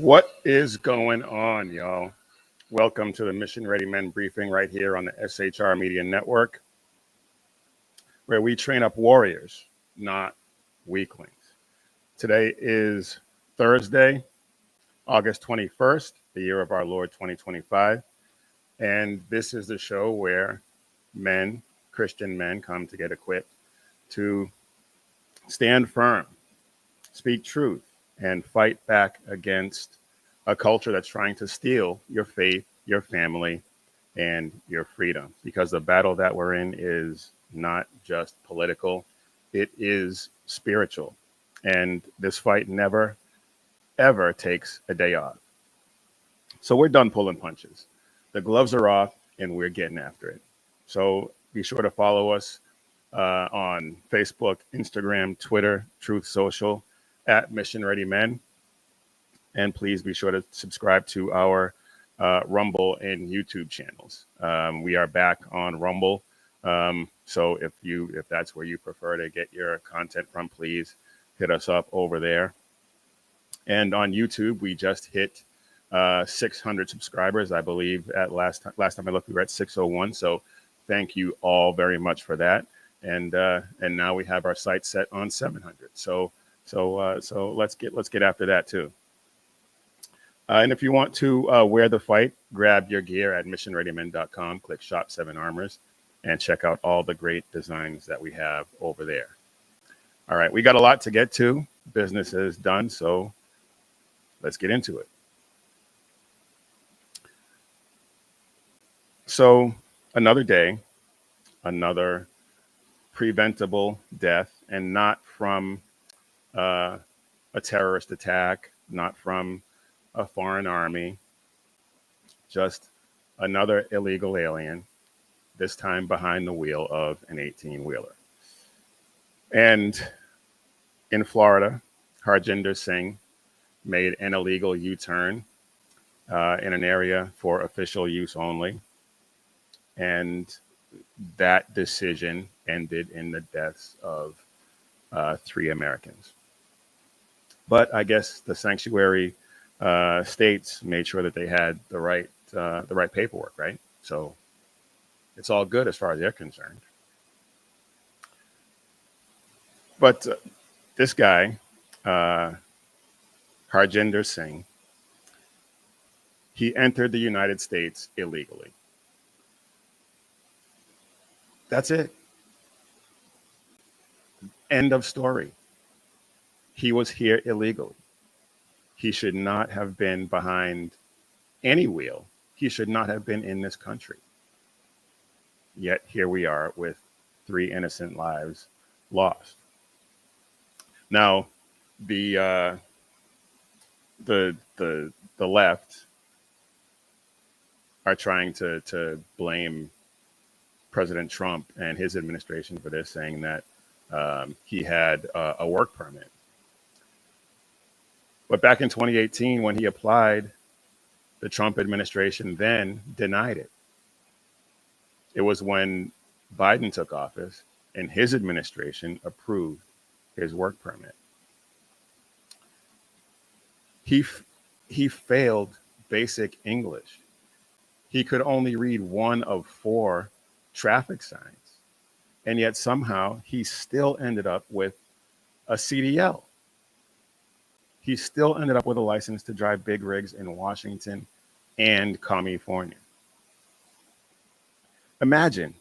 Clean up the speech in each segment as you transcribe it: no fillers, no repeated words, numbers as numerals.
What is going on, y'all? Welcome to the Mission Ready Men briefing right here on the SHR Media Network, where we train up warriors, not weaklings. Today is Thursday, August 21st, the year of our Lord 2025. And this is the show where men, Christian men, come to get equipped to stand firm, speak truth, and fight back against a culture that's trying to steal your faith, your family, and your freedom. Because the battle that we're in is not just political, it is spiritual. And this fight never, ever takes a day off. So we're done pulling punches. The gloves are off, and we're getting after it. So be sure to follow us on Facebook, Instagram, Twitter, Truth Social, at Mission Ready Men. And please be sure to subscribe to our Rumble and YouTube channels. We are back on Rumble. So if that's where you prefer to get your content from, please hit us up over there. And on YouTube, we just hit 600 subscribers, I believe. At last time I looked, we were at 601. So thank you all very much for that. And now we have our sights set on 700. So let's get after that too. And if you want to wear the fight, grab your gear at missionreadymen.com, click Shop 7 Armors, and check out all the great designs that we have over there. All right, we got a lot to get to. Business is done, so let's get into it. So another day, another preventable death, and not from a terrorist attack, not from a foreign army, just another illegal alien, this time behind the wheel of an 18-wheeler. And in Florida, Harjinder Singh made an illegal U-turn in an area for official use only. And that decision ended in the deaths of 3 Americans. But I guess the sanctuary states made sure that they had the right paperwork, right? So it's all good as far as they're concerned. But this guy, Harjinder Singh, he entered the United States illegally. That's it. End of story. He was here illegally. He should not have been behind any wheel. He should not have been in this country. Yet here we are with 3 innocent lives lost. Now, the left are trying to blame President Trump and his administration for this, saying that he had a work permit. But back in 2018, when he applied, the Trump administration then denied it. It was when Biden took office and his administration approved his work permit. He failed basic English. He could only read 1 of 4 traffic signs. And yet somehow he still ended up with a CDL. He still ended up with a license to drive big rigs in Washington and California. Imagine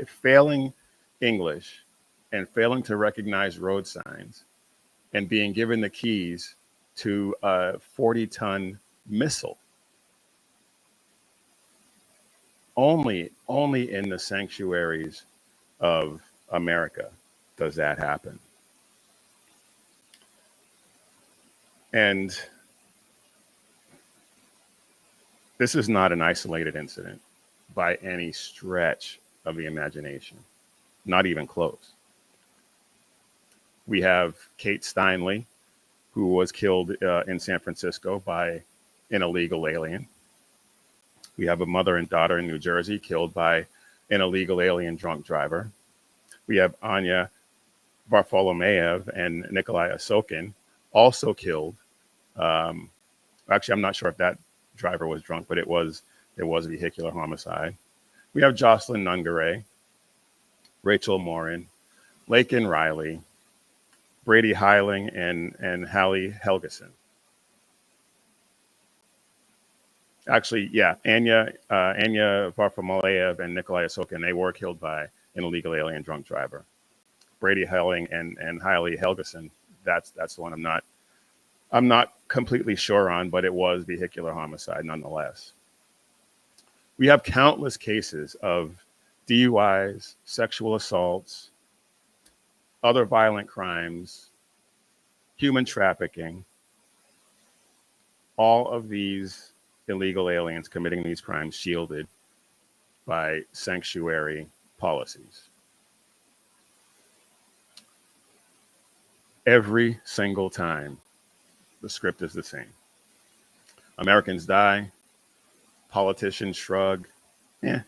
failing English and failing to recognize road signs and being given the keys to a 40-ton missile. Only in the sanctuaries of America does that happen. And this is not an isolated incident by any stretch of the imagination, not even close. We have Kate Steinle, who was killed in San Francisco by an illegal alien. We have a mother and daughter in New Jersey killed by an illegal alien drunk driver. We have Anya Varfolomeev and Nikolai Osokin also killed Actually, I'm not sure if that driver was drunk, but it was vehicular homicide. We have Jocelyn Nungaray, Rachel Morin, Lakin Riley, Brady Heiling, and Hallie Helgeson. Actually, yeah, Anya Varfamaleyev and Nikolai Asokin, they were killed by an illegal alien drunk driver. Brady Heiling and Hallie Helgeson, that's the one I'm not completely sure on, but it was vehicular homicide nonetheless. We have countless cases of DUIs, sexual assaults, other violent crimes, human trafficking, all of these illegal aliens committing these crimes shielded by sanctuary policies. Every single time, the script is the same. Americans die, politicians shrug, and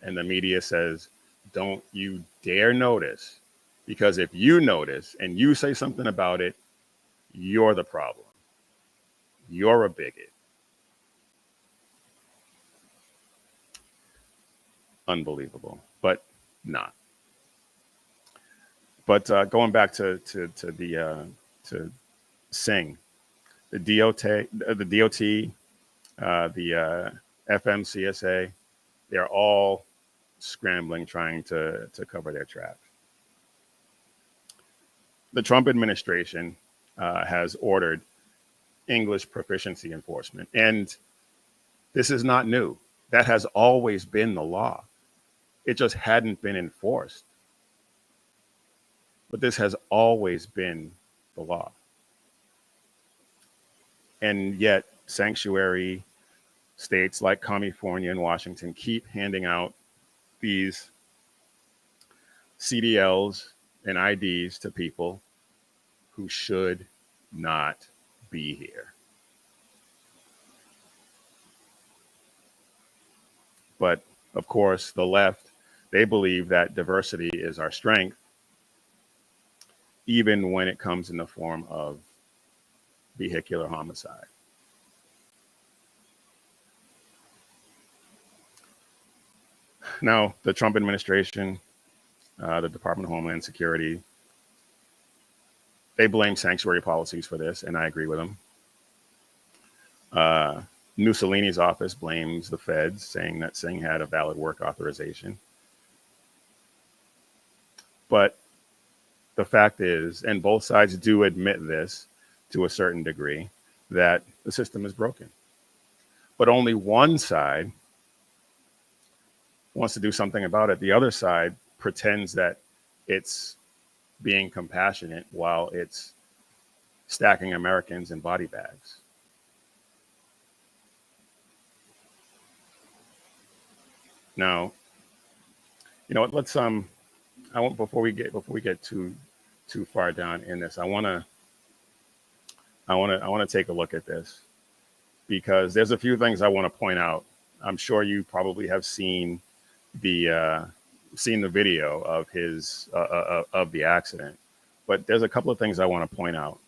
the media says, don't you dare notice, because if you notice and you say something about it, you're the problem. You're a bigot. Unbelievable, but not. But going back to Sing, the DOT, FMCSA, they're all scrambling, trying to cover their tracks. The Trump administration has ordered English proficiency enforcement, and this is not new. That has always been the law. It just hadn't been enforced. But this has always been the law. And yet, sanctuary states like California and Washington keep handing out these CDLs and IDs to people who should not be here. But of course, the left, they believe that diversity is our strength, even when it comes in the form of vehicular homicide. Now, the Trump administration, the Department of Homeland Security, they blame sanctuary policies for this, and I agree with them. Mussolini's office blames the feds, saying that Singh had a valid work authorization. But the fact is, and both sides do admit this to a certain degree, that the system is broken. But only one side wants to do something about it. The other side pretends that it's being compassionate while it's stacking Americans in body bags. Now, you know what? Let's I want before we get too far down in this, I want to take a look at this, because there's a few things I want to point out. I'm sure you probably have seen the video of his of the accident, but there's a couple of things I want to point out.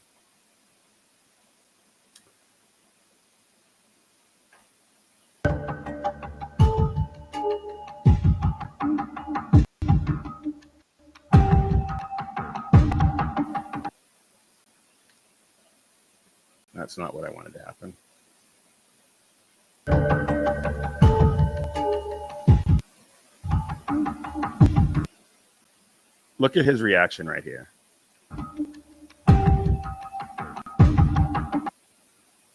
That's not what I wanted to happen. Look at his reaction right here.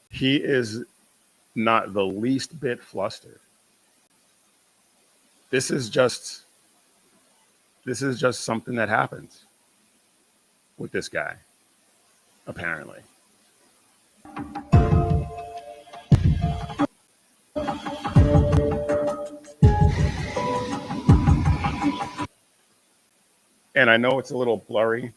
He is not the least bit flustered. This is just something that happens with this guy, apparently. And I know it's a little blurry,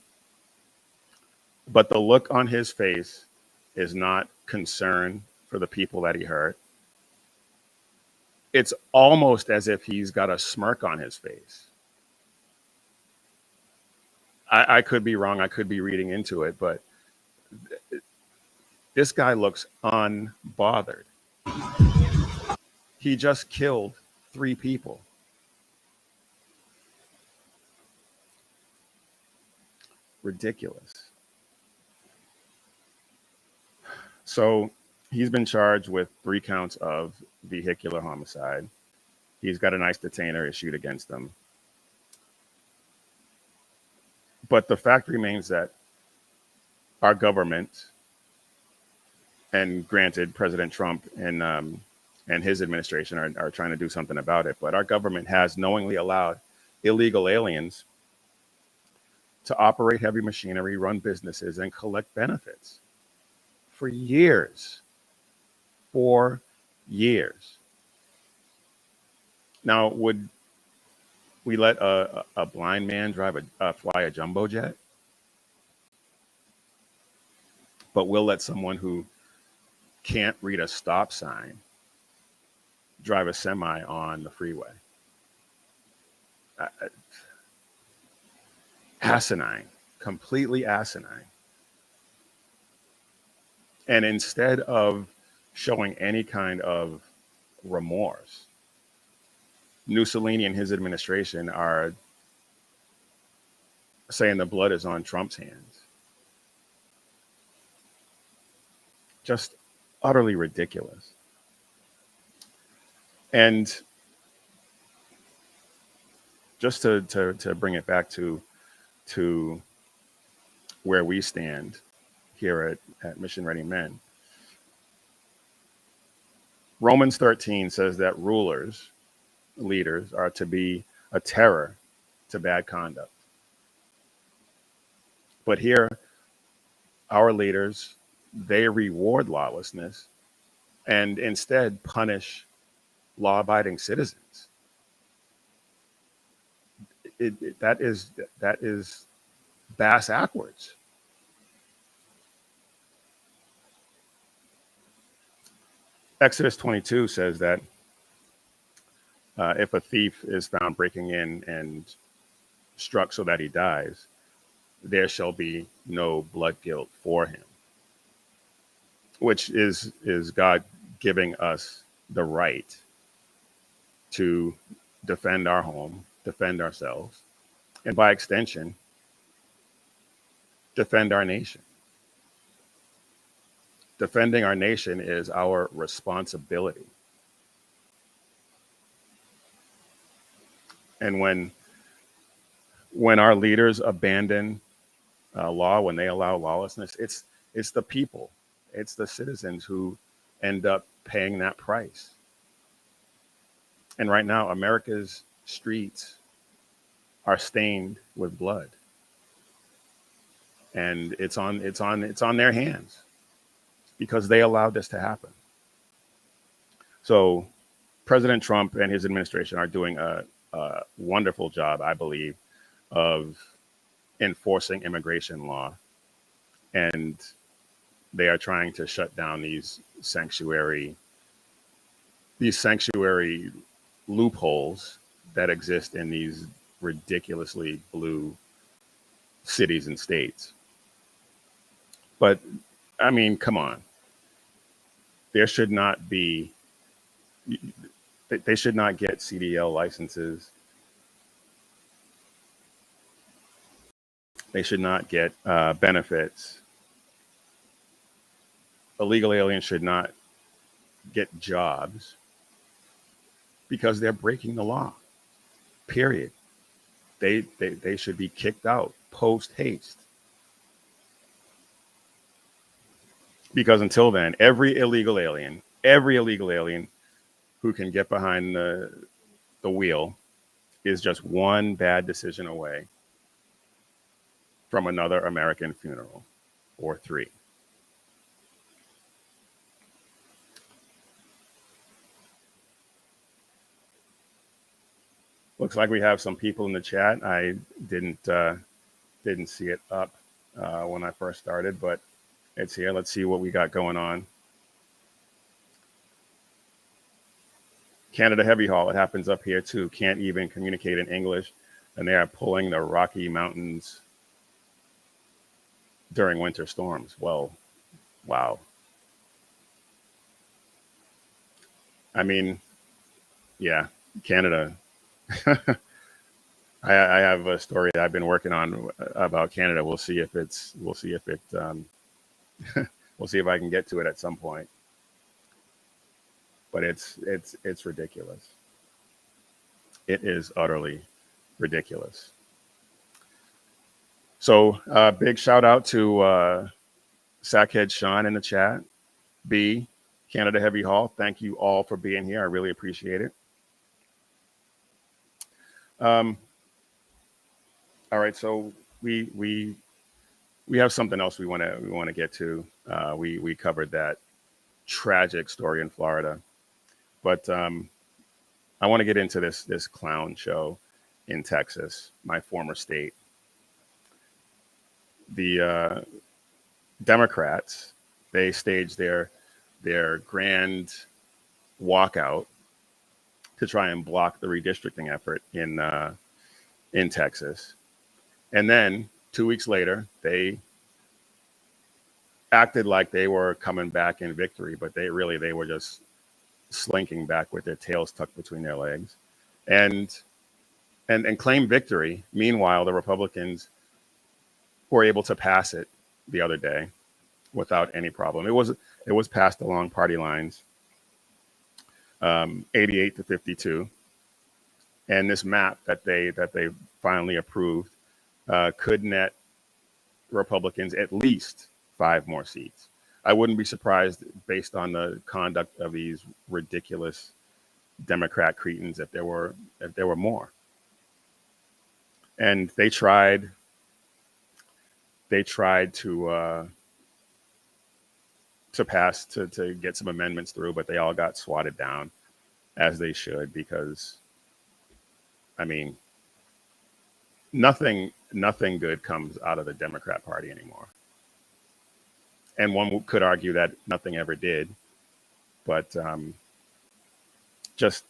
but the look on his face is not concern for the people that he hurt. It's almost as if he's got a smirk on his face. I could be wrong. I could be reading into it, but This guy looks unbothered. He just killed 3 people. Ridiculous. So he's been charged with 3 counts of vehicular homicide. He's got a nice detainer issued against him. But the fact remains that our government, and granted, President Trump and his administration are trying to do something about it, but our government has knowingly allowed illegal aliens to operate heavy machinery, run businesses, and collect benefits for years. For years. Now, would we let a blind man fly a jumbo jet? But we'll let someone who can't read a stop sign drive a semi on the freeway. Asinine, completely asinine. And instead of showing any kind of remorse, Mussolini and his administration are saying the blood is on Trump's hands. Just utterly ridiculous. And just to bring it back to where we stand here at Mission Ready Men, Romans 13 says that leaders are to be a terror to bad conduct. But here, our leaders, they reward lawlessness and instead punish law-abiding citizens. That is bass backwards. Exodus 22 says that if a thief is found breaking in and struck so that he dies, there shall be no blood guilt for him, which is God giving us the right to defend our home, defend ourselves, and by extension, defend our nation. Defending our nation is our responsibility. And when our leaders abandon law, when they allow lawlessness, it's the people, it's the citizens who end up paying that price. And right now, America's streets are stained with blood, and it's on their hands because they allowed this to happen. So President Trump and his administration are doing a wonderful job, I believe, of enforcing immigration law. And they are trying to shut down these sanctuary loopholes that exist in these ridiculously blue cities and states. But I mean, come on. There should not be, they should not get CDL licenses. They should not get benefits. Illegal aliens should not get jobs because they're breaking the law, period. They should be kicked out post haste. Because until then, every illegal alien who can get behind the wheel is just one bad decision away from another American funeral, or 3. Looks like we have some people in the chat. I didn't see it up when I first started, but it's here. Let's see what we got going on. Canada Heavy Haul, it happens up here too. Can't even communicate in English, and they are pulling the Rocky Mountains during winter storms. Well, wow. I mean, yeah, Canada. I have a story that I've been working on about Canada. We'll see if it, we'll see if I can get to it at some point. But it's ridiculous. It is utterly ridiculous. So big shout out to Sackhead Sean in the chat. B, Canada Heavy Hall. Thank you all for being here. I really appreciate it. Um, all right, so we have something else we want to get to. We covered that tragic story in Florida, but I want to get into this clown show in Texas, my former state. The Democrats, they staged their grand walkout to try and block the redistricting effort in Texas, and then 2 weeks later they acted like they were coming back in victory, but they were just slinking back with their tails tucked between their legs, and claim victory. Meanwhile, the Republicans were able to pass it the other day without any problem. It was passed along party lines, 88-52, and this map that they finally approved could net Republicans at least 5 more seats. I wouldn't be surprised, based on the conduct of these ridiculous Democrat cretins, if there were more. And they tried to pass to get some amendments through, but they all got swatted down, as they should, because I mean, nothing good comes out of the Democrat Party anymore. And one could argue that nothing ever did, but just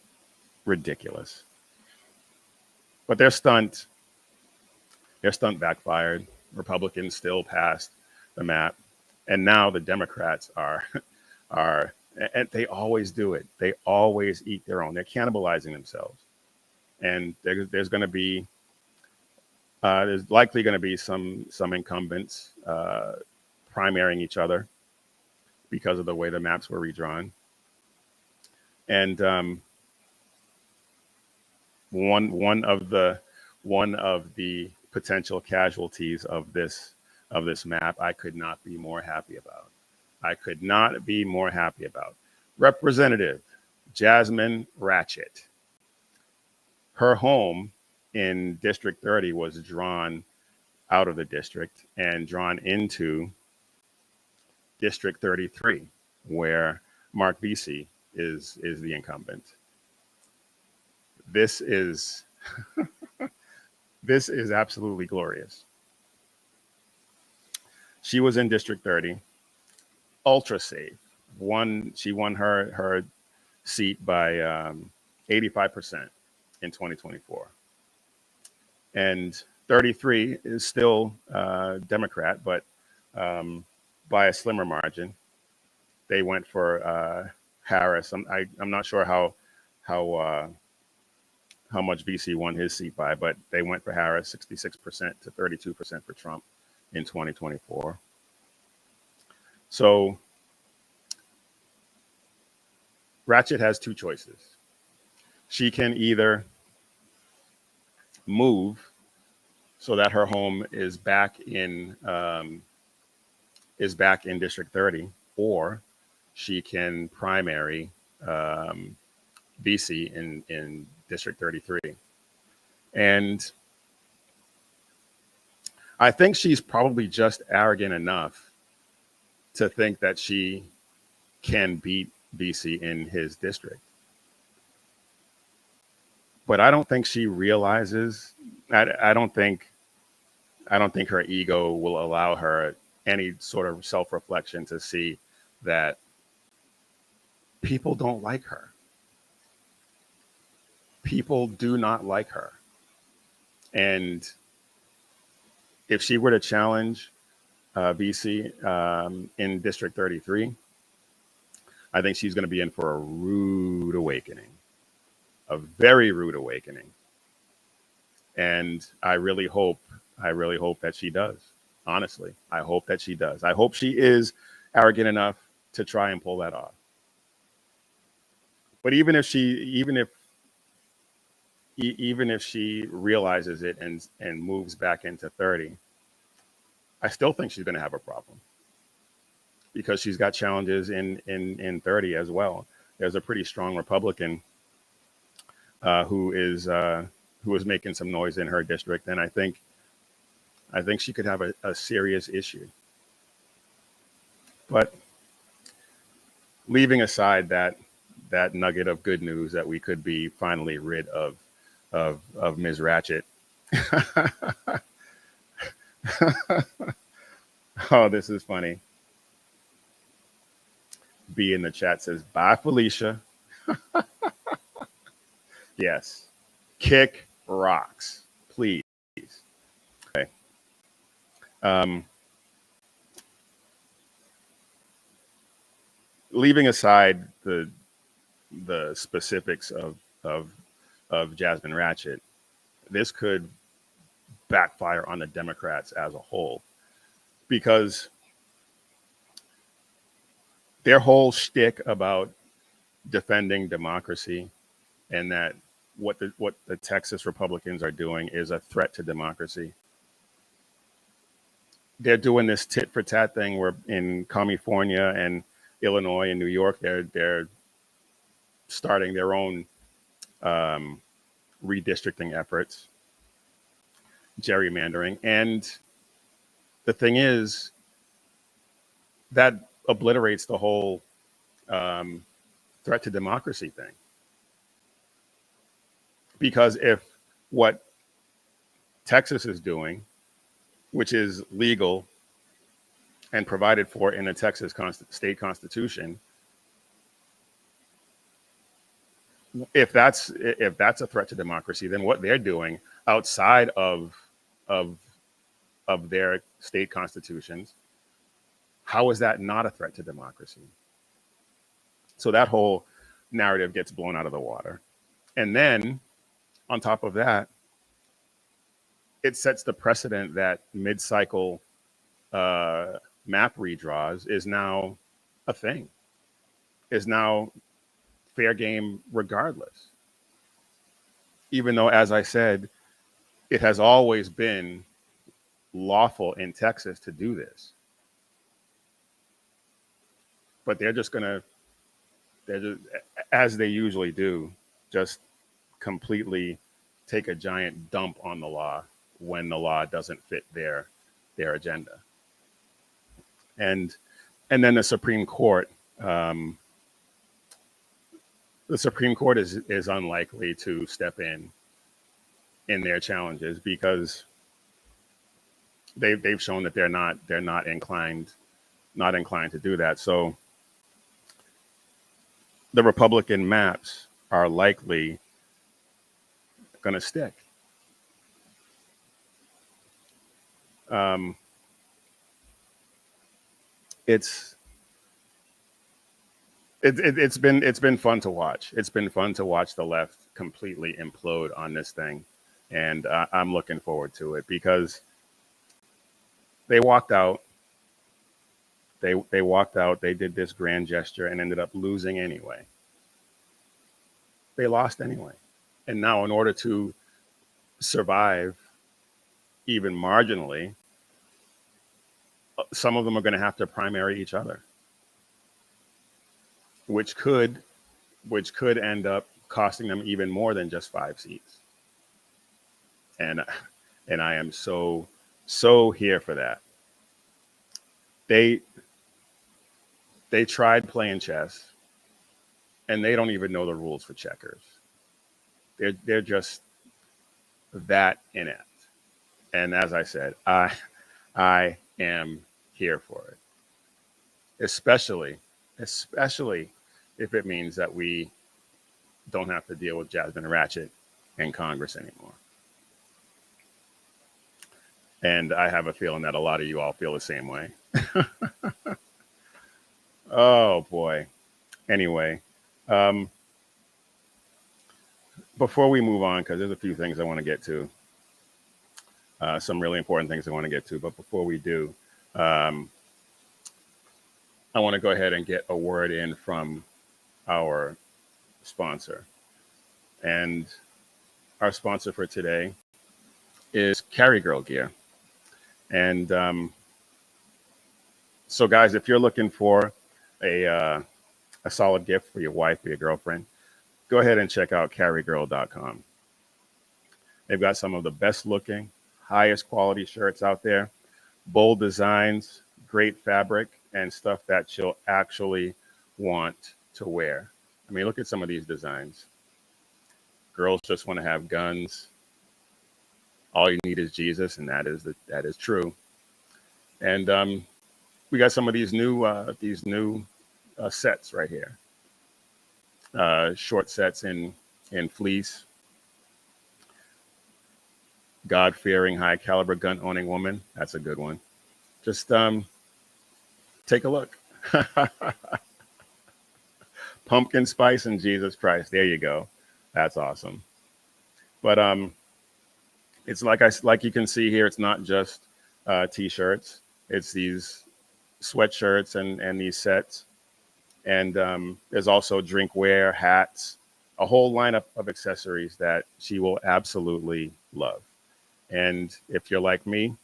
ridiculous. But their stunt backfired. Republicans still passed the map, and now the Democrats are and they always do it. They always eat their own. They're cannibalizing themselves, and there's going to be there's likely going to be some incumbents primarying each other because of the way the maps were redrawn. And one of the potential casualties of this map, I could not be more happy about. Representative Jasmine Ratchet. Her home in District 30 was drawn out of the district and drawn into District 33, where Mark Vesey is the incumbent. This is this is absolutely glorious. She was in District 30, ultra safe. She won her seat by 85% in 2024, and 33 is still Democrat, but by a slimmer margin. They went for Harris. I'm not sure how much VC won his seat by, but they went for Harris, 66% to 32% for Trump in 2024. So Ratchet has two choices. She can either move so that her home is back in District 30, or she can primary VC in District 33. And I think she's probably just arrogant enough to think that she can beat VC in his district. But I don't think she realizes, I don't think her ego will allow her any sort of self-reflection to see that people don't like her. People do not like her. And if she were to challenge VC in District 33, I think she's going to be in for a rude awakening, a very rude awakening. And I really hope that she does. Honestly, I hope that she does. I hope she is arrogant enough to try and pull that off. But even if she realizes it and moves back into 30, I still think she's going to have a problem because she's got challenges in 30 as well. There's a pretty strong Republican who is making some noise in her district, and I think she could have a serious issue. But leaving aside that nugget of good news that we could be finally rid of Ms. Ratchet. Oh, this is funny. B in the chat says, bye, Felicia. Yes. Kick rocks, please. Okay. Leaving aside the specifics of Jasmine Ratchet, this could backfire on the Democrats as a whole, because their whole shtick about defending democracy and that what the Texas Republicans are doing is a threat to democracy. They're doing this tit for tat thing where in California and Illinois and New York, they're starting their own redistricting efforts, gerrymandering. And the thing is, that obliterates the whole threat to democracy thing. Because if what Texas is doing, which is legal and provided for in the Texas state constitution, if that's a threat to democracy, then what they're doing outside of their state constitutions, how is that not a threat to democracy? So that whole narrative gets blown out of the water. And then on top of that, it sets the precedent that mid-cycle map redraws is now a thing, is now fair game regardless. Even though, as I said, it has always been lawful in Texas to do this. But they're just, as they usually do, just completely take a giant dump on the law when the law doesn't fit their agenda. And then the Supreme Court, is unlikely to step in their challenges because they've shown that they're not inclined to do that. So the Republican maps are likely going to stick. It's been fun to watch. It's been fun to watch the left completely implode on this thing, and I'm looking forward to it because they walked out. They walked out. They did this grand gesture and ended up losing anyway. They lost anyway, and now in order to survive, even marginally, some of them are going to have to primary each other, which could end up costing them even more than just 5 seats. And I am so here for that. They tried playing chess, and they don't even know the rules for checkers. They're just that inept. And as I said, I am here for it, especially if it means that we don't have to deal with Jasmine Ratchet in Congress anymore. And I have a feeling that a lot of you all feel the same way. Oh boy. Anyway, um, before we move on, because there's a few things I want to get to, some really important things I want to get to. But before we do, um, I want to go ahead and get a word in from our sponsor. And our sponsor for today is Carry Girl Gear. And so, guys, if you're looking for a, uh, a solid gift for your wife or your girlfriend, go ahead and check out carrygirl.com. They've got some of the best looking, highest quality shirts out there, bold designs, great fabric, and stuff that she'll actually want to wear. I mean, look at some of these designs. Girls just want to have guns. All you need is Jesus, and that is true. And we got some of these new sets right here. Short sets in fleece. God fearing, high caliber gun owning woman. That's a good one. Just take a look. Pumpkin spice and Jesus Christ. There you go. That's awesome. But it's like you can see here. It's not just t-shirts. It's these sweatshirts and these sets. And there's also drinkware, hats, a whole lineup of accessories that she will absolutely love. And if you're like me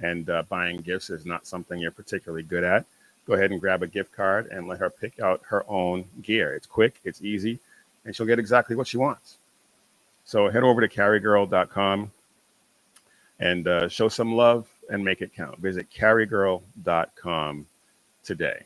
and buying gifts is not something you're particularly good at, go ahead and grab a gift card and let her pick out her own gear. It's quick, it's easy, and she'll get exactly what she wants. So head over to carrygirl.com and show some love and make it count. Visit carrygirl.com today.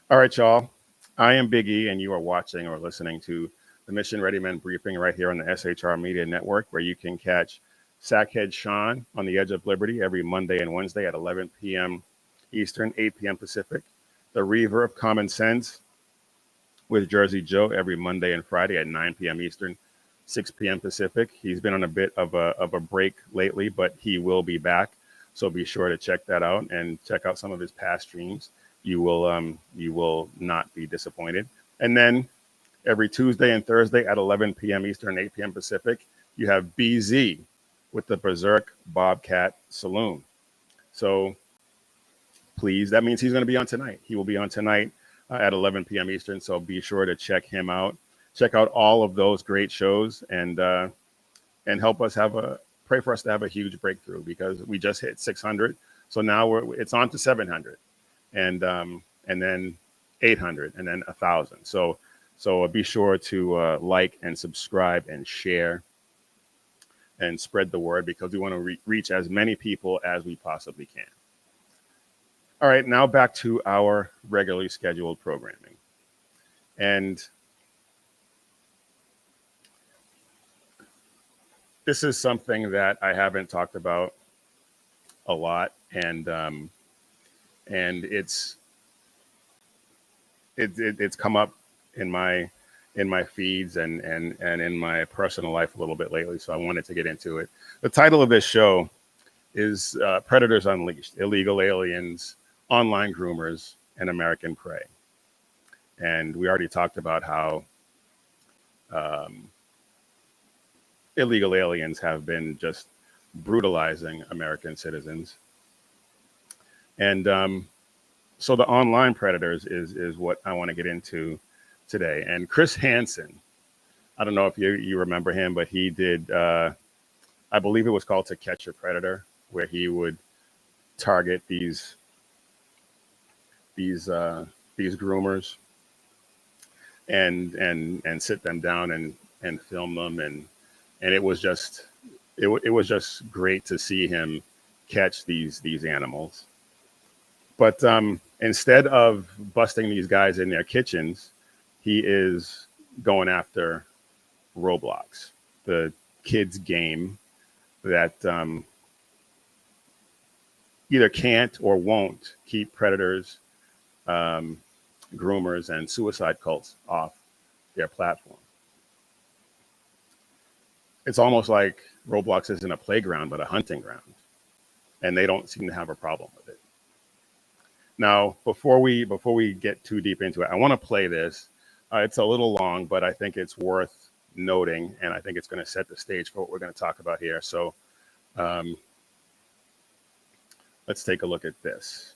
All right, y'all. I am Big E, and you are watching or listening to the Mission Ready Men briefing right here on the SHR Media Network, where you can catch Sackhead Sean on the Edge of Liberty every Monday and Wednesday at 11 p.m. Eastern, 8 p.m. Pacific. The Reaver of Common Sense with Jersey Joe every Monday and Friday at 9 p.m. Eastern, 6 p.m. Pacific. He's been on a bit of a break lately, but he will be back. So be sure to check that out and check out some of his past streams. You will not be disappointed. And then every Tuesday and Thursday at 11 p.m. Eastern, 8 p.m. Pacific, you have BZ with the Berserk Bobcat Saloon. So please, that means he's going to be on tonight. He will be on tonight at 11 p.m. Eastern. So be sure to check him out. Check out all of those great shows and help us pray for us to have a huge breakthrough, because we just hit 600. So now it's on to 700, and then 800, and then 1,000. So be sure to like and subscribe and share and spread the word, because we want to reach as many people as we possibly can. All right, now back to our regularly scheduled programming. And this is something that I haven't talked about a lot, and it's come up in my feeds and in my personal life a little bit lately, so I wanted to get into it. The title of this show is Predators Unleashed: Illegal Aliens, Online Groomers, and American Prey. And we already talked about how illegal aliens have been just brutalizing American citizens. And so the online predators is what I want to get into today. And Chris Hansen, I don't know if you remember him, but he did, I believe it was called To Catch a Predator, where he would target these groomers and sit them down and film them, and it was just great to see him catch these animals. But instead of busting these guys in their kitchens, he is going after Roblox, the kids game that either can't or won't keep predators, groomers, and suicide cults off their platform. It's almost like Roblox isn't a playground, but a hunting ground, and they don't seem to have a problem with it. Now, before we get too deep into it, I want to play this. It's a little long, but I think it's worth noting, and I think it's going to set the stage for what we're going to talk about here. So um, let's take a look at this.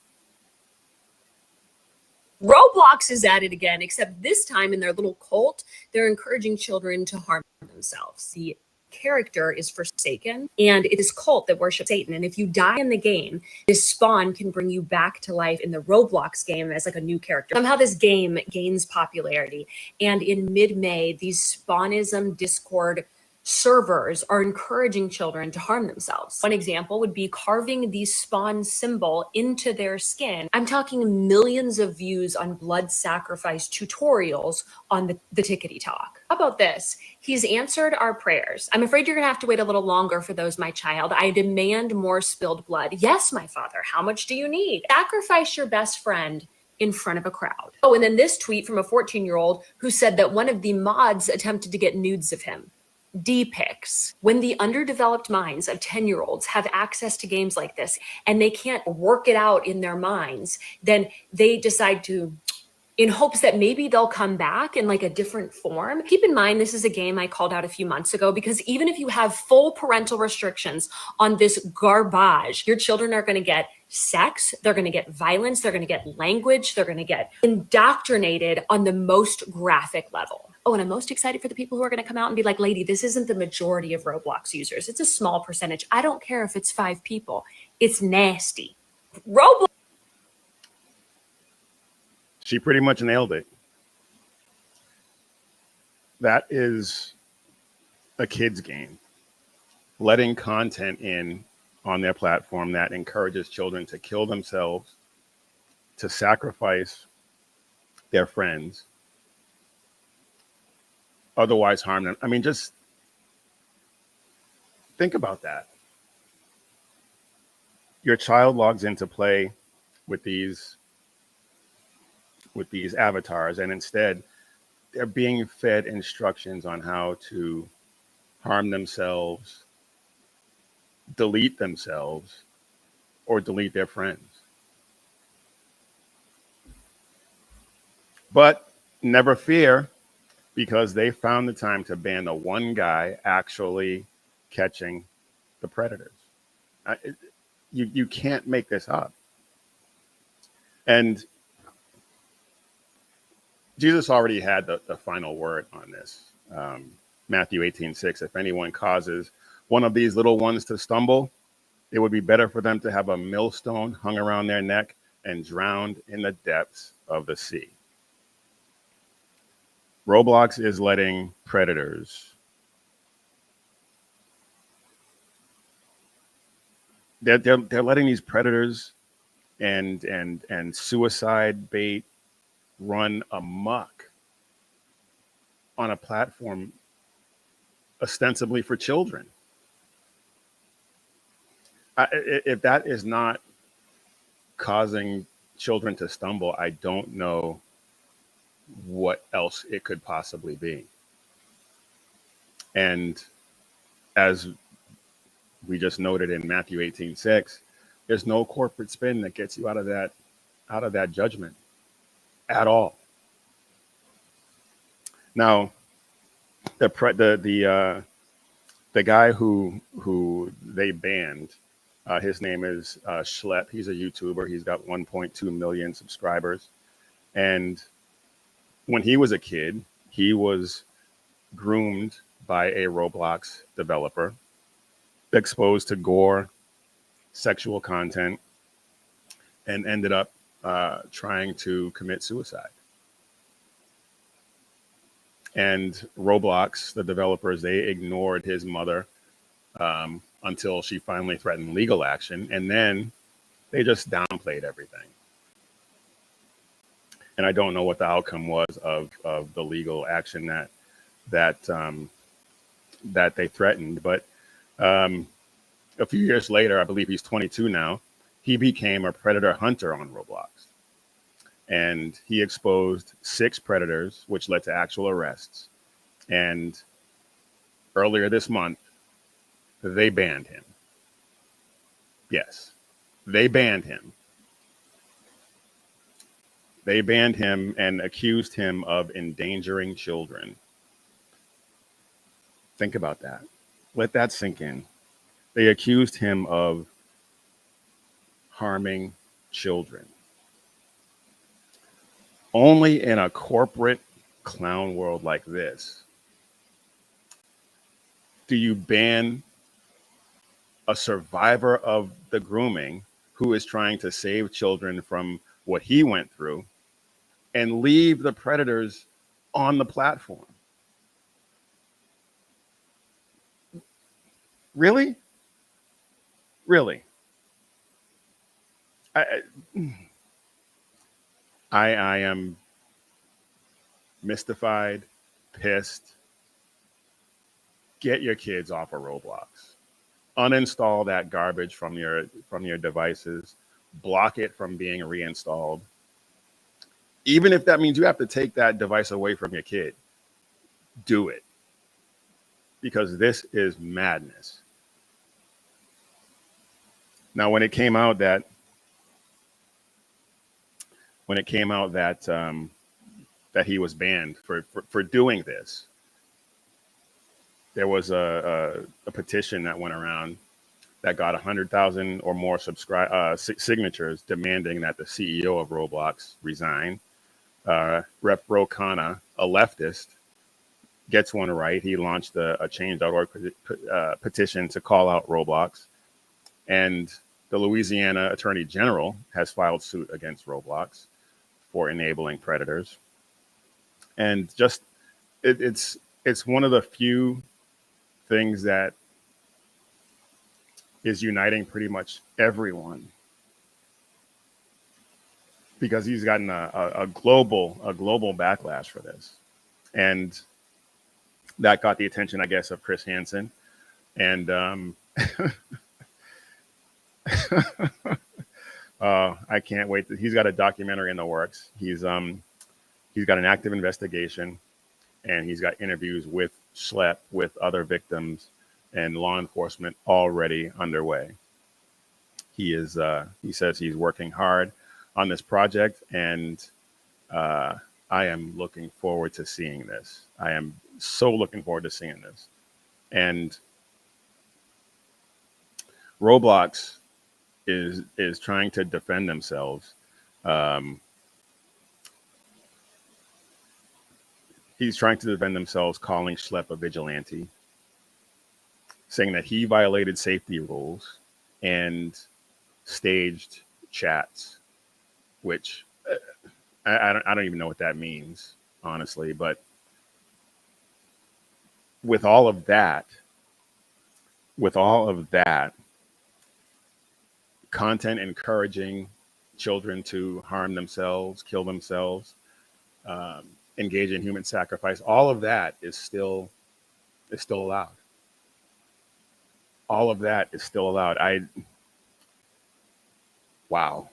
Roblox is at it again, except this time in their little cult, they're encouraging children to harm themselves. The character is forsaken, and it is cult that worships Satan. And if you die in the game, this spawn can bring you back to life in the Roblox game as like a new character. Somehow this game gains popularity, and in mid-May, these spawnism Discord servers are encouraging children to harm themselves. One example would be carving the spawn symbol into their skin. I'm talking millions of views on blood sacrifice tutorials on the Tickety Talk. How about this? He's answered our prayers. I'm afraid you're gonna have to wait a little longer for those, my child. I demand more spilled blood. Yes, my father, how much do you need? Sacrifice your best friend in front of a crowd. Oh, and then this tweet from a 14-year-old who said that one of the mods attempted to get nudes of him. D-pics. When the underdeveloped minds of 10-year-olds have access to games like this and they can't work it out in their minds, then they decide to, in hopes that maybe they'll come back in like a different form. Keep in mind, this is a game I called out a few months ago, because even if you have full parental restrictions on this garbage, your children are going to get sex, they're going to get violence, they're going to get language, they're going to get indoctrinated on the most graphic level. Oh, and I'm most excited for the people who are going to come out and be like, lady, this isn't the majority of Roblox users. It's a small percentage. I don't care if it's 5 people. It's nasty. Roblox. She pretty much nailed it. That is a kid's game. Letting content in on their platform that encourages children to kill themselves, to sacrifice their friends, otherwise harm them. I mean, just think about that. Your child logs into play with these avatars, and instead they're being fed instructions on how to harm themselves, delete themselves, or delete their friends. But never fear, because they found the time to ban the one guy actually catching the predators. You can't make this up. And Jesus already had the final word on this. Matthew 18:6, if anyone causes one of these little ones to stumble, it would be better for them to have a millstone hung around their neck and drowned in the depths of the sea. Roblox is letting predators, they're letting these predators and suicide bait run amok on a platform ostensibly for children. If that is not causing children to stumble, I don't know what else it could possibly be. And as we just noted in Matthew 18:6, there's no corporate spin that gets you out of that judgment at all. Now, the guy who they banned, his name is Schlep. He's a YouTuber. He's got 1.2 million subscribers, and when he was a kid, he was groomed by a Roblox developer, exposed to gore, sexual content, and ended up trying to commit suicide. And Roblox, the developers, they ignored his mother until she finally threatened legal action, and then they just downplayed everything. And I don't know what the outcome was of the legal action that they threatened. But a few years later, I believe he's 22 now, he became a predator hunter on Roblox. And he exposed 6 predators, which led to actual arrests. And earlier this month, they banned him. Yes, they banned him. They banned him and accused him of endangering children. Think about that. Let that sink in. They accused him of harming children. Only in a corporate clown world like this do you ban a survivor of the grooming who is trying to save children from what he went through and leave the predators on the platform. Really? Really? I I am mystified, pissed. Get your kids off of Roblox. Uninstall that garbage from your devices. Block it from being reinstalled. Even if that means you have to take that device away from your kid, do it. Because this is madness. Now, when it came out that he was banned for doing this, there was a petition that went around that got 100,000 or more signatures demanding that the CEO of Roblox resign. Rep. Rokana, a leftist, gets one right. He launched a change.org petition to call out Roblox. And the Louisiana Attorney General has filed suit against Roblox for enabling predators. And just it's one of the few things that is uniting pretty much everyone, because he's gotten a global backlash for this. And that got the attention, I guess, of Chris Hansen. And I can't wait. He's got a documentary in the works. He's got an active investigation, and he's got interviews with Schlepp, with other victims, and law enforcement already underway. He says he's working hard on this project, and I am looking forward to seeing this. I am so looking forward to seeing this. And Roblox is trying to defend themselves. He's trying to defend themselves, calling Schlepp a vigilante, saying that he violated safety rules and staged chats, which I don't even know what that means, honestly. But with all of that, content encouraging children to harm themselves, kill themselves, engage in human sacrifice, all of that is still allowed. All of that is still allowed. Wow.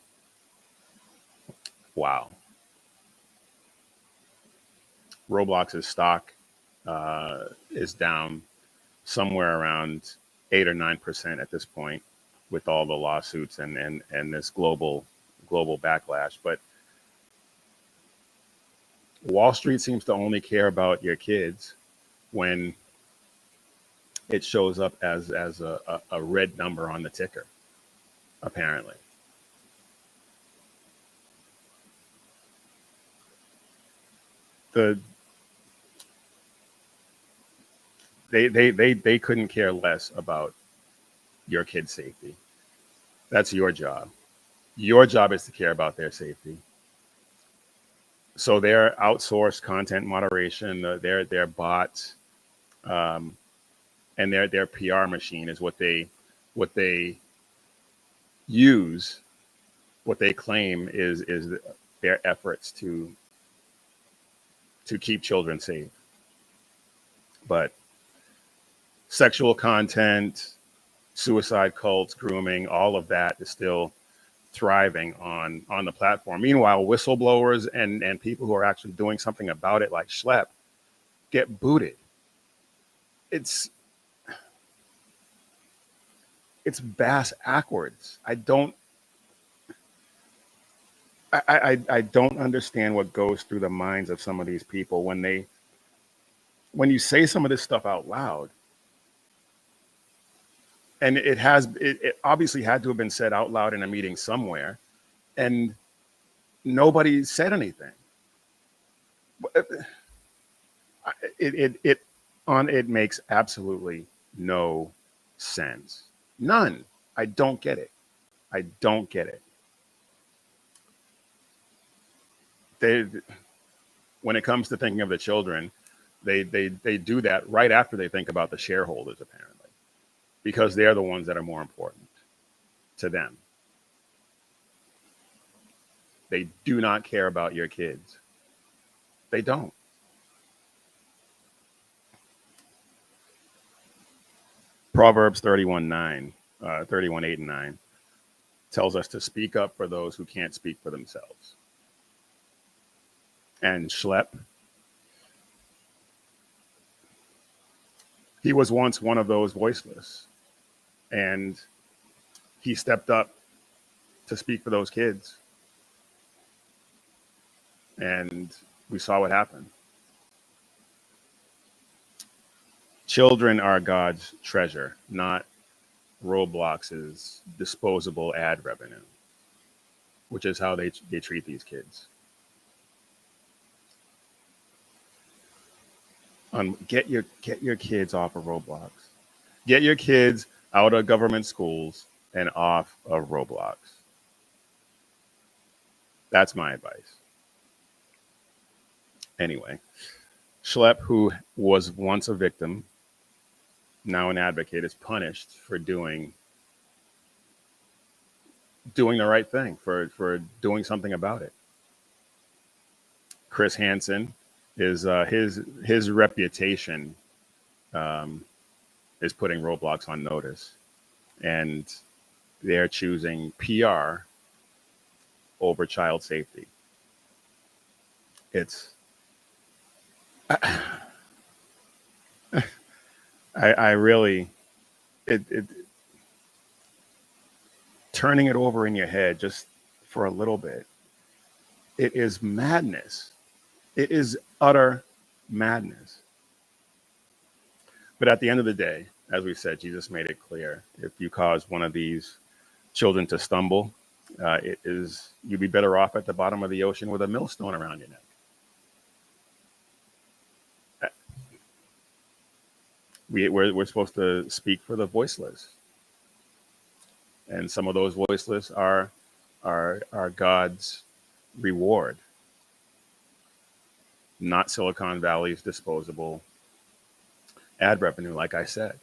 Roblox's stock is down somewhere around 8 or 9% at this point, with all the lawsuits and this global backlash. But Wall Street seems to only care about your kids when it shows up as a red number on the ticker, apparently. They couldn't care less about your kid's safety. That's your job. Your job is to care about their safety. So their outsourced content moderation, their bots, and their PR machine is what they use. What they claim is their efforts to keep children safe. But sexual content, suicide cults, grooming, all of that is still thriving on the platform. Meanwhile, whistleblowers and people who are actually doing something about it, like Schlepp, get booted. It's bass backwards. I don't understand what goes through the minds of some of these people when you say some of this stuff out loud. And it obviously had to have been said out loud in a meeting somewhere, and nobody said anything. It makes absolutely no sense. None. I don't get it. I don't get it. They, when it comes to thinking of the children, they do that right after they think about the shareholders, apparently, because they're the ones that are more important to them. They do not care about your kids. They don't. Proverbs 31:9, 31:8 and 9 tells us to speak up for those who can't speak for themselves. And Schlepp, he was once one of those voiceless, and he stepped up to speak for those kids. And we saw what happened. Children are God's treasure, not Roblox's disposable ad revenue, which is how they treat these kids. Get your kids off of Roblox. Get your kids out of government schools and off of Roblox. That's my advice. Anyway, Schlepp, who was once a victim, now an advocate, is punished for doing the right thing, for doing something about it. Chris Hansen is his reputation is putting Roblox on notice, and they're choosing PR over child safety. It's I really it turning it over in your head just for a little bit. It is madness. It is utter madness. But at the end of the day, as we said, Jesus made it clear: if you cause one of these children to stumble, you'd be better off at the bottom of the ocean with a millstone around your neck. We're supposed to speak for the voiceless, and some of those voiceless are God's reward, not Silicon Valley's disposable ad revenue, like I said.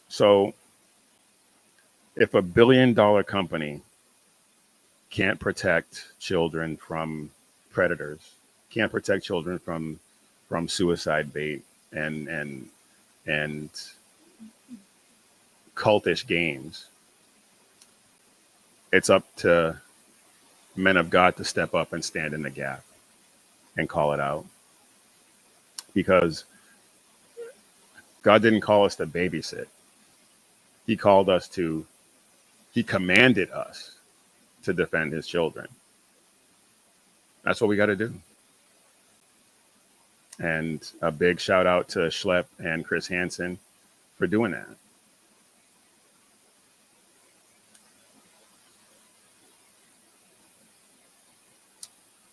So if $1 billion company can't protect children from predators, can't protect children from suicide bait and cultish games, it's up to men of God to step up and stand in the gap and call it out. Because God didn't call us to babysit. He commanded us to defend his children. That's what we got to do. And a big shout out to Schlepp and Chris Hansen for doing that.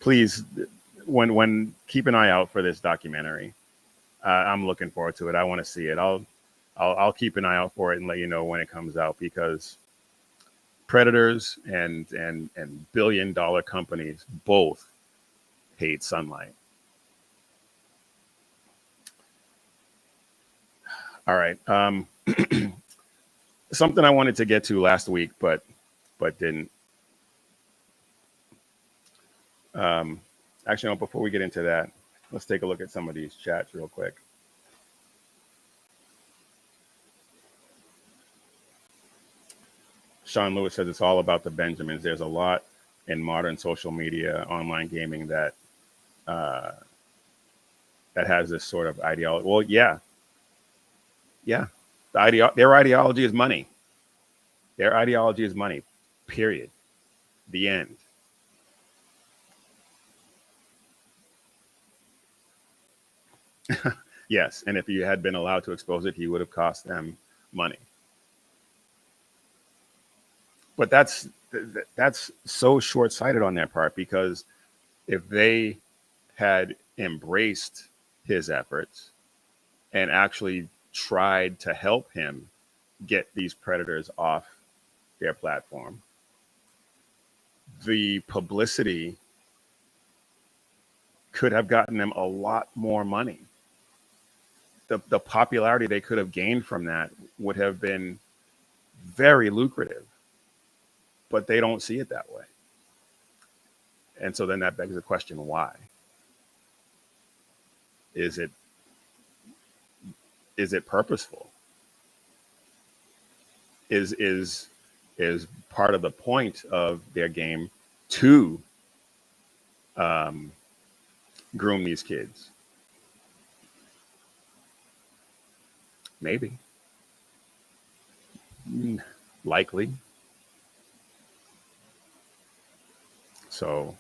Please, when keep an eye out for this documentary. I'm looking forward to it. I want to see it. I'll keep an eye out for it and let you know when it comes out, because predators and $1 billion companies both hate sunlight. All right. Something I wanted to get to last week, but didn't. Actually, no, before we get into that, let's take a look at some of these chats real quick. Sean Lewis says it's all about the Benjamins. There's a lot in modern social media, online gaming that has this sort of ideology. Well, yeah. Their ideology is money. Their ideology is money, period. The end. Yes, and if he had been allowed to expose it, he would have cost them money. But that's so short-sighted on their part, because if they had embraced his efforts and actually tried to help him get these predators off their platform, the publicity could have gotten them a lot more money. The popularity they could have gained from that would have been very lucrative, but they don't see it that way. And so then that begs the question, why? Is it purposeful? Is part of the point of their game to groom these kids? Maybe. Likely. So,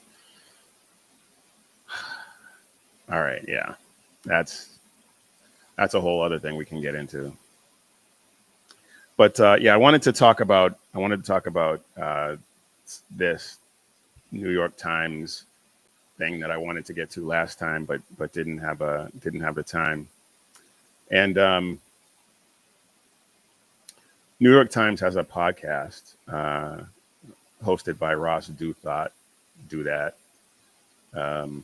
all right, yeah, that's a whole other thing we can get into. But yeah, I wanted to talk about this New York Times thing that I wanted to get to last time, but didn't have the time. And New York Times has a podcast hosted by Ross Douthat, Do That. And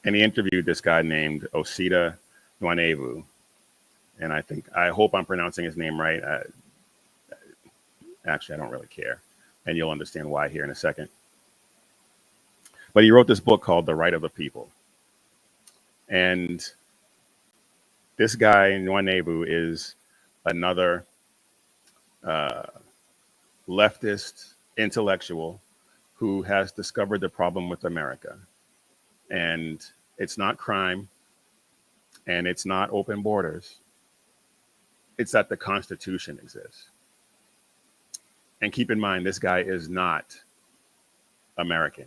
he interviewed this guy named Osita Nwanevu. And I hope I'm pronouncing his name right. Actually, I don't really care. And you'll understand why here in a second. But he wrote this book called The Right of the People. And this guy, Nwanevu, is another leftist intellectual who has discovered the problem with America. And it's not crime, and it's not open borders. It's that the Constitution exists. And keep in mind, this guy is not American.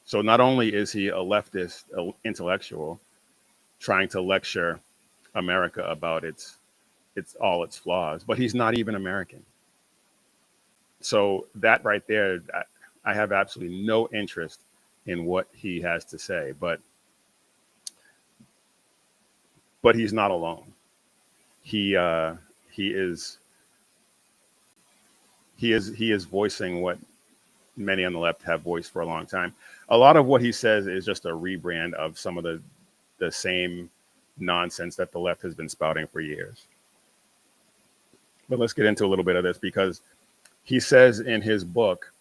So not only is he a leftist intellectual trying to lecture America about all its flaws, but he's not even American. So that right there, I have absolutely no interest in what he has to say, but he's not alone. He is voicing what many on the left have voiced for a long time. A lot of what he says is just a rebrand of some of the same nonsense that the left has been spouting for years. But let's get into a little bit of this, because he says in his book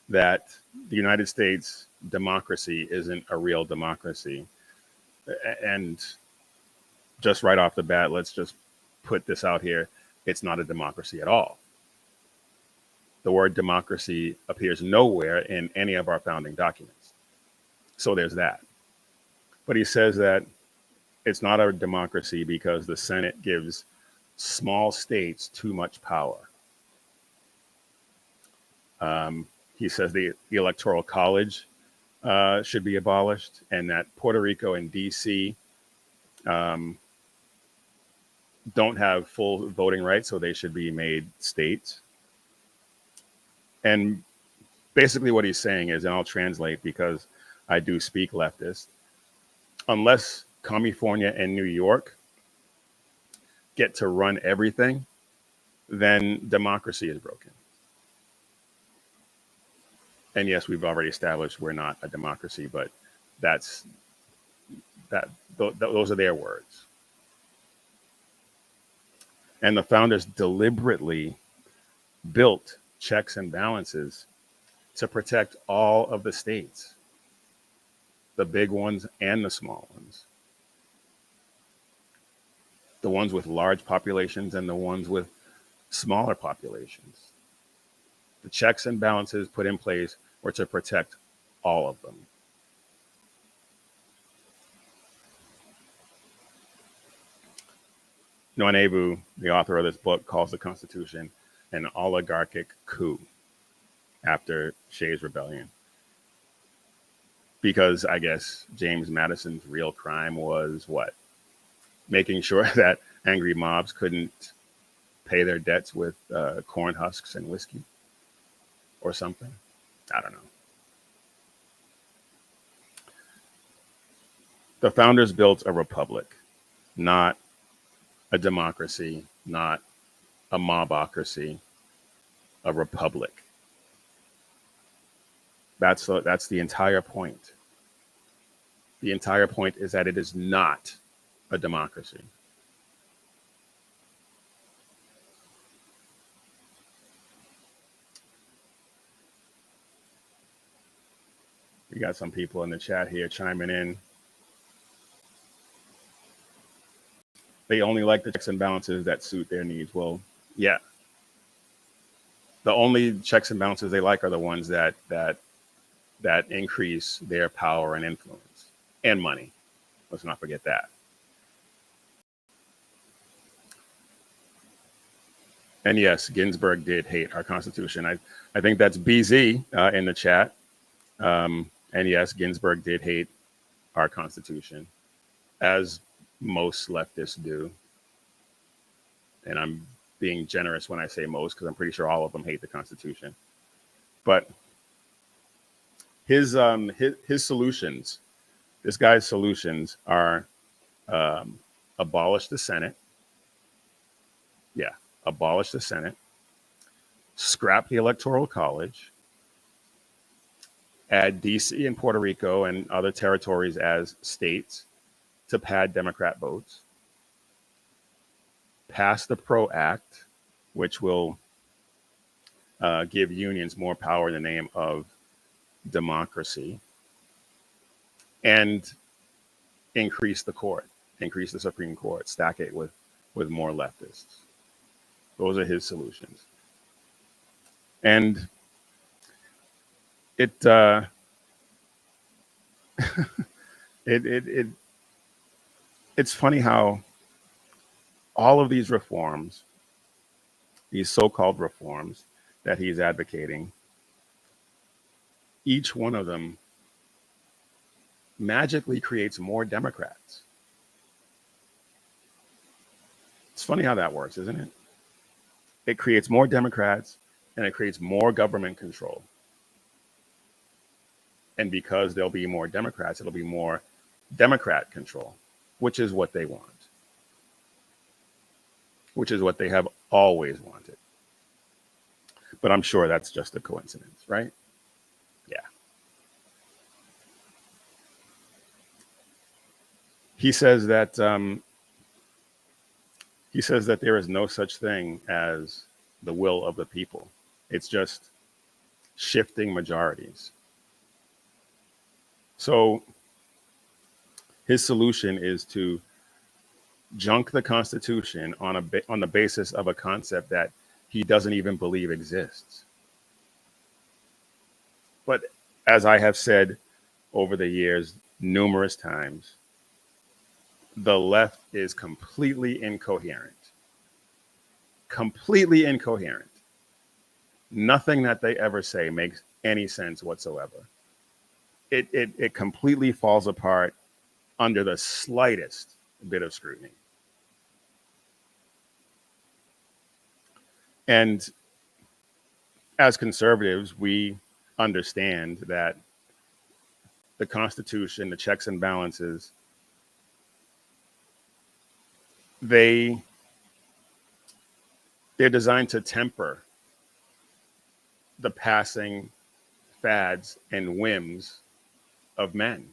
that the United States democracy isn't a real democracy. And just right off the bat, let's just put this out here. It's not a democracy at all. The word democracy appears nowhere in any of our founding documents. So there's that. But he says that it's not a democracy because the Senate gives small states too much power. He says the Electoral College should be abolished, and that Puerto Rico and DC don't have full voting rights, so they should be made states. And basically what he's saying is, and I'll translate because I do speak leftist, unless California and New York get to run everything, then democracy is broken. And yes, we've already established we're not a democracy, but those are their words. And the founders deliberately built checks and balances to protect all of the states, the big ones and the small ones, the ones with large populations and the ones with smaller populations. The checks and balances put in place were to protect all of them. Nwanevu, the author of this book, calls the Constitution an oligarchic coup. after Shays' Rebellion. Because I guess James Madison's real crime was what? Making sure that angry mobs couldn't pay their debts with corn husks and whiskey or something. I don't know. The founders built a republic, not a democracy, not a mobocracy, a republic. That's the entire point. The entire point is that it is not a democracy. We got some people in the chat here chiming in. They only like the checks and balances that suit their needs. Well, yeah. The only checks and balances they like are the ones that increase their power and influence and money. Let's not forget that. And yes, Ginsburg did hate our Constitution. I think that's BZ in the chat. And yes, Ginsburg did hate our Constitution, as most leftists do. And I'm being generous when I say most, because I'm pretty sure all of them hate the Constitution. But his solutions, this guy's solutions are abolish the Senate. Yeah, abolish the Senate, scrap the Electoral College, add DC and Puerto Rico and other territories as states to pad Democrat votes, pass the PRO Act, which will give unions more power in the name of democracy, and increase the court, increase the Supreme Court, stack it with more leftists. Those are his solutions. And it's funny how all of these reforms, these so-called reforms that he's advocating, each one of them magically creates more Democrats. It's funny how that works, isn't it? It creates more Democrats and it creates more government control. And because there'll be more Democrats, it'll be more Democrat control, which is what they want, which is what they have always wanted. But I'm sure that's just a coincidence, right? Yeah. He says that there is no such thing as the will of the people. It's just shifting majorities. So his solution is to junk the Constitution on the basis of a concept that he doesn't even believe exists. But as I have said over the years numerous times, the left is completely incoherent. Completely incoherent. Nothing that they ever say makes any sense whatsoever. It completely falls apart under the slightest bit of scrutiny. And as conservatives, we understand that the Constitution, the checks and balances, they're designed to temper the passing fads and whims of men.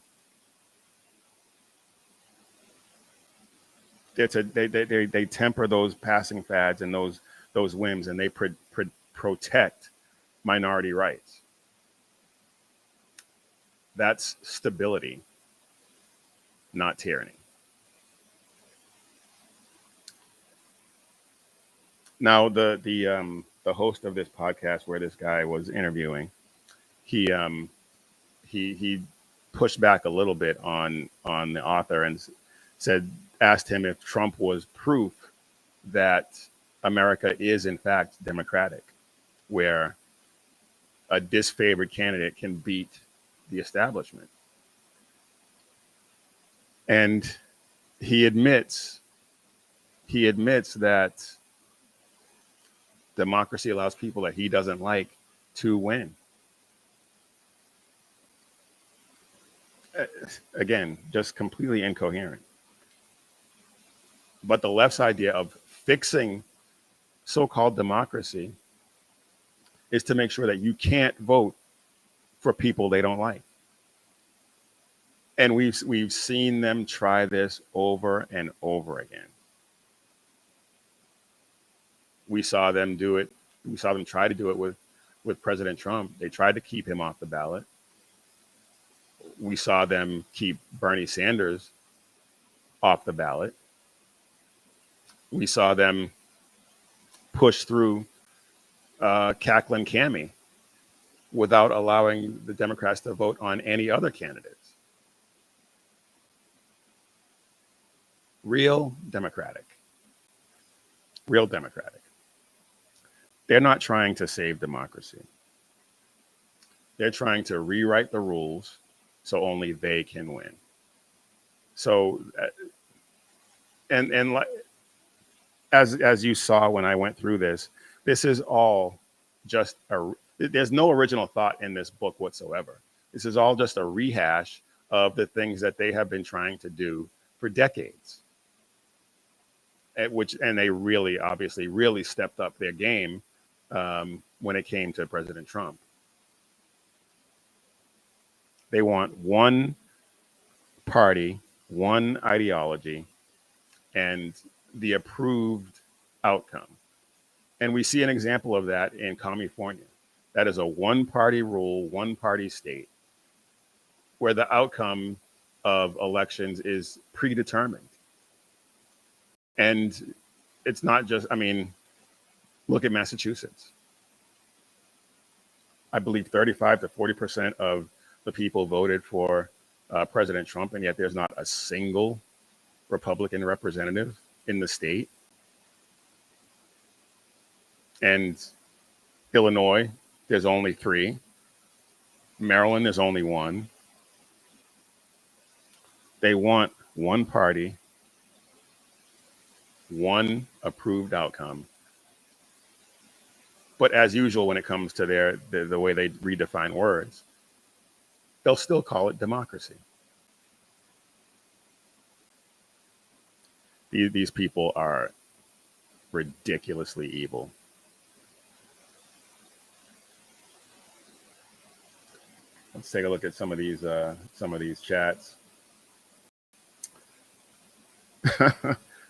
They temper those passing fads and those whims, and they protect minority rights. That's stability, not tyranny. Now, the host of this podcast where this guy was interviewing, he pushed back a little bit on the author and asked him if Trump was proof that America is in fact democratic, where a disfavored candidate can beat the establishment. And he admits that democracy allows people that he doesn't like to win. Again, just completely incoherent. But the left's idea of fixing so-called democracy is to make sure that you can't vote for people they don't like. And we've seen them try this over and over again. We saw them do it. We saw them try to do it with President Trump. They tried to keep him off the ballot. We saw them keep Bernie Sanders off the ballot. We saw them push through Cackling Cammy without allowing the Democrats to vote on any other candidates. Real democratic. Real democratic. They're not trying to save democracy. They're trying to rewrite the rules so only they can win. So, and like, as you saw when I went through this is all just there's no original thought in this book whatsoever. This is all just a rehash of the things that they have been trying to do for decades. And they really, obviously, really stepped up their game when it came to President Trump. They want one party, one ideology, and the approved outcome. And we see an example of that in California. That is a one-party rule, one-party state, where the outcome of elections is predetermined. And it's not just, I mean, look at Massachusetts. I believe 35 to 40% of the people voted for President Trump, and yet there's not a single Republican representative in the state. And Illinois, there's only 3. Maryland, there's only 1. They want one party, one approved outcome. But as usual, when it comes to the way they redefine words, they'll still call it democracy. These people are ridiculously evil. Let's take a look at some of these chats.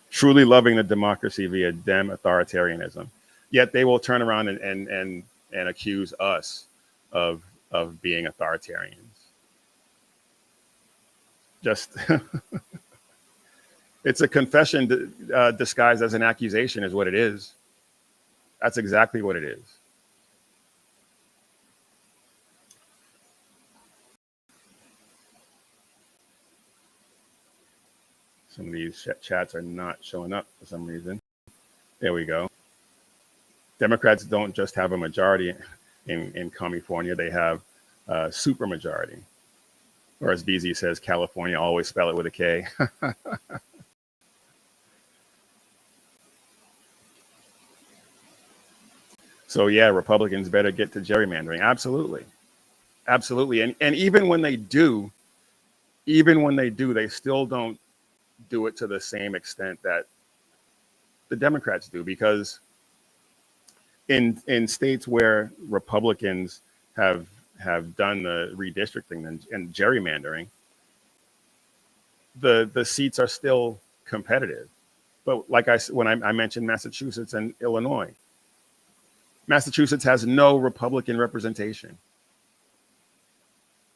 Truly loving the democracy via dem authoritarianism. Yet they will turn around and accuse us of being authoritarians. Just it's a confession disguised as an accusation is what it is. That's exactly what it is. Some of these chats are not showing up for some reason. There we go. Democrats don't just have a majority in California, they have a supermajority. Or as BZ says, California, always spell it with a K. So yeah, Republicans better get to gerrymandering. Absolutely. Absolutely. And even when they do, they still don't do it to the same extent that the Democrats do, because in states where Republicans have done the redistricting and gerrymandering, the seats are still competitive. But like when I mentioned Massachusetts and Illinois, Massachusetts has no Republican representation.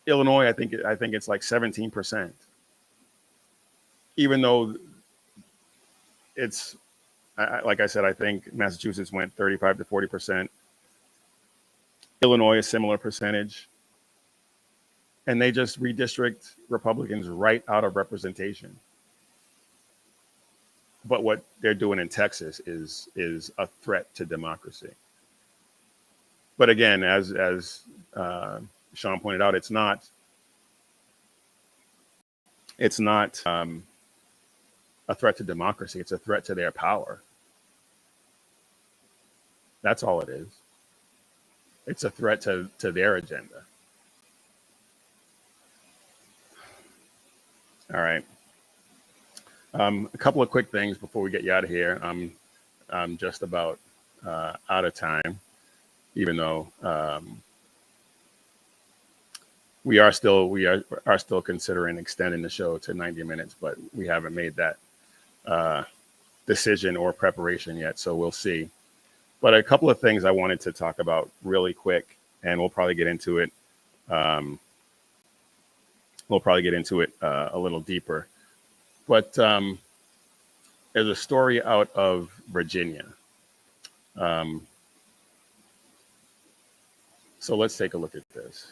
Illinois, I think it's like 17%. Even though it's, like I said, I think Massachusetts went 35 to 40%. Illinois, a similar percentage. And they just redistrict Republicans right out of representation. But what they're doing in Texas is a threat to democracy. But again, as Sean pointed out, it's not a threat to democracy. It's a threat to their power. That's all it is. It's a threat to their agenda. All right. A couple of quick things before we get you out of here. I'm just about out of time, even though we are still considering extending the show to 90 minutes, but we haven't made that decision or preparation yet, so we'll see. But a couple of things I wanted to talk about really quick, and we'll probably get into it. A little deeper. But there's a story out of Virginia. So let's take a look at this.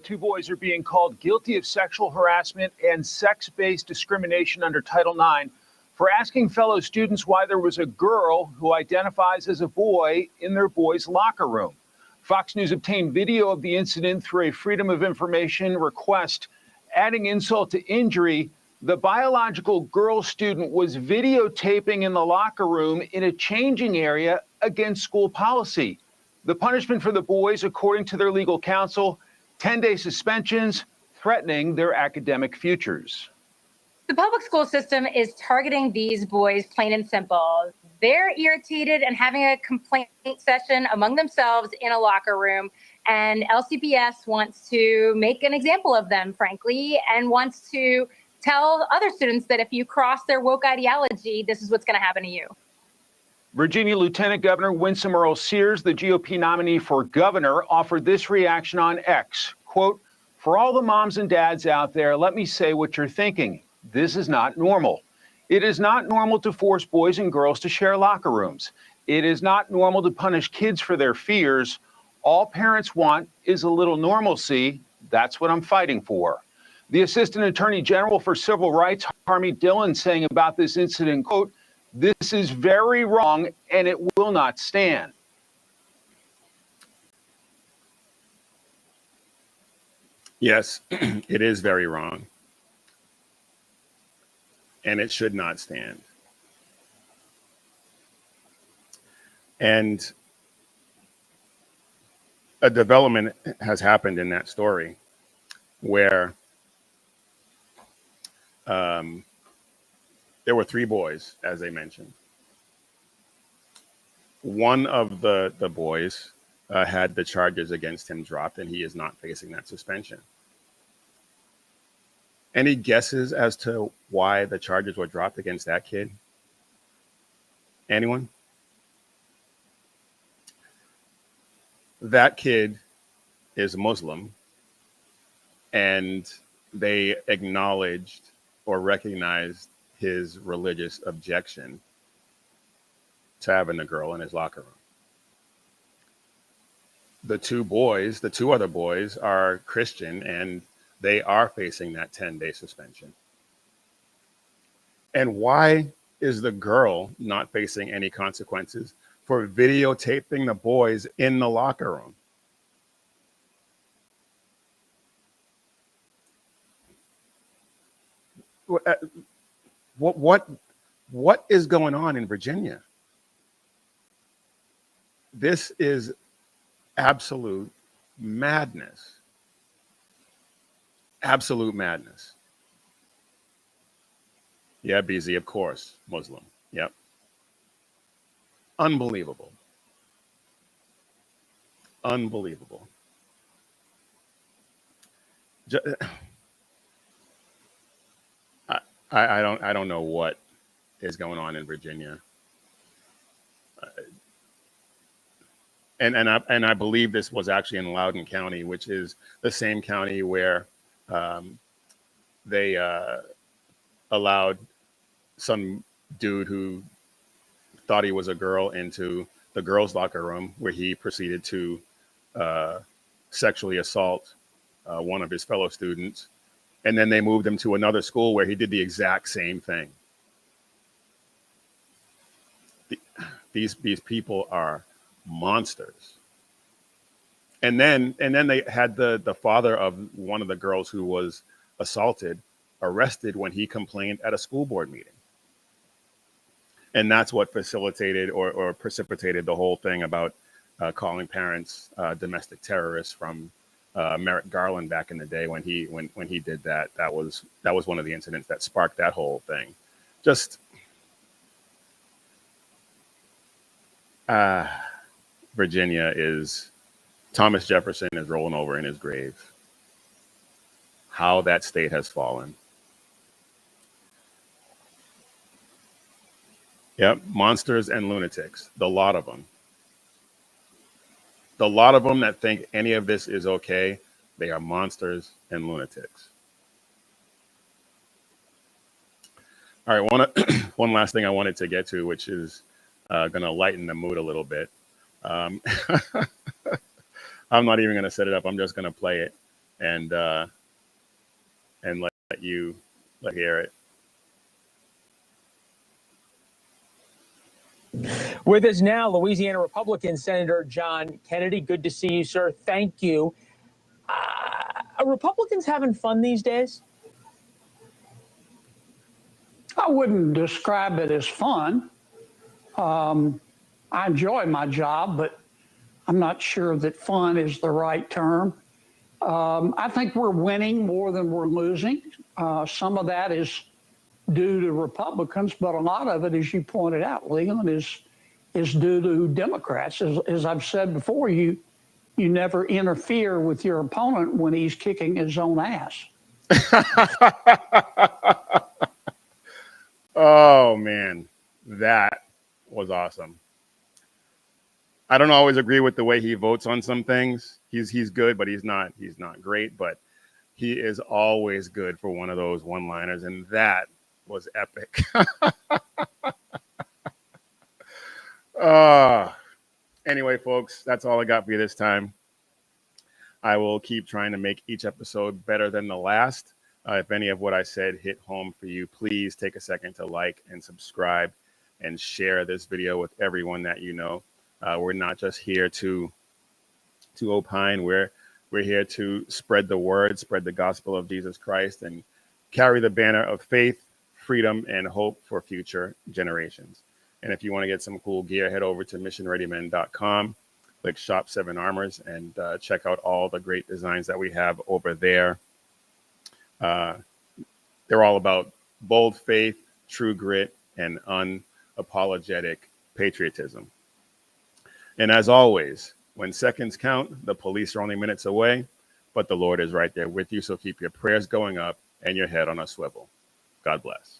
Two boys are being called guilty of sexual harassment and sex-based discrimination under Title IX for asking fellow students why there was a girl who identifies as a boy in their boys' locker room. Fox News obtained video of the incident through a Freedom of Information request. Adding insult to injury, the biological girl student was videotaping in the locker room in a changing area against school policy. The punishment for the boys, according to their legal counsel, 10-day suspensions, threatening their academic futures. The public school system is targeting these boys, plain and simple. They're irritated and having a complaint session among themselves in a locker room, and LCPS wants to make an example of them, frankly, and wants to tell other students that if you cross their woke ideology, this is what's going to happen to you. Virginia Lieutenant Governor Winsome Earle-Sears, the GOP nominee for governor, offered this reaction on X. Quote, "For all the moms and dads out there, let me say what you're thinking. This is not normal. It is not normal to force boys and girls to share locker rooms. It is not normal to punish kids for their fears. All parents want is a little normalcy. That's what I'm fighting for." The Assistant Attorney General for Civil Rights, Harmeet Dillon, saying about this incident, quote, "This is very wrong and it will not stand." Yes, it is very wrong. And it should not stand. And a development has happened in that story where there were three boys, as they mentioned. One of the boys had the charges against him dropped, and he is not facing that suspension. Any guesses as to why the charges were dropped against that kid? Anyone? That kid is Muslim, and they acknowledged or recognized his religious objection to having a girl in his locker room. The two other boys are Christian, and they are facing that 10-day suspension. And why is the girl not facing any consequences for videotaping the boys in the locker room? What is going on in Virginia? This is absolute madness. Absolute madness. Yeah, BZ, of course, Muslim. Yep. Unbelievable. Unbelievable. I don't know what is going on in Virginia. And I believe this was actually in Loudoun County, which is the same county where they allowed some dude who thought he was a girl into the girls' locker room, where he proceeded to sexually assault one of his fellow students. And then they moved him to another school where he did the exact same thing. These people are monsters. And then they had the father of one of the girls who was assaulted arrested when he complained at a school board meeting. And that's what facilitated or precipitated the whole thing about calling parents domestic terrorists from Merrick Garland back in the day when he did that. That was one of the incidents that sparked that whole thing. Just Virginia is, Thomas Jefferson is rolling over in his grave. How that state has fallen. Yep, monsters and lunatics, the lot of them. The lot of them that think any of this is okay, they are monsters and lunatics. All right, one last thing I wanted to get to, which is going to lighten the mood a little bit. I'm not even going to set it up. I'm just going to play it and let you hear it. With us now, Louisiana Republican Senator John Kennedy. Good to see you, sir. Thank you. Are Republicans having fun these days? I wouldn't describe it as fun. I enjoy my job, but I'm not sure that fun is the right term. I think we're winning more than we're losing. Some of that is due to Republicans, but a lot of it, as you pointed out, Leland, is due to Democrats. As I've said before, you never interfere with your opponent when he's kicking his own ass. Oh man, that was awesome. I don't always agree with the way he votes on some things. He's good, but he's not great, but he is always good for one of those one-liners, and that was epic. Anyway, folks, that's all I got for you this time. I will keep trying to make each episode better than the last. If any of what I said hit home for you, please take a second to like and subscribe and share this video with everyone that you know. We're not just here to opine. We're here to spread the word, spread the gospel of Jesus Christ, and carry the banner of faith, freedom, and hope for future generations. And if you want to get some cool gear, head over to missionreadymen.com, click Shop 7 Armors, and check out all the great designs that we have over there. They're all about bold faith, true grit, and unapologetic patriotism. And as always, when seconds count, the police are only minutes away, but the Lord is right there with you. So keep your prayers going up and your head on a swivel. God bless.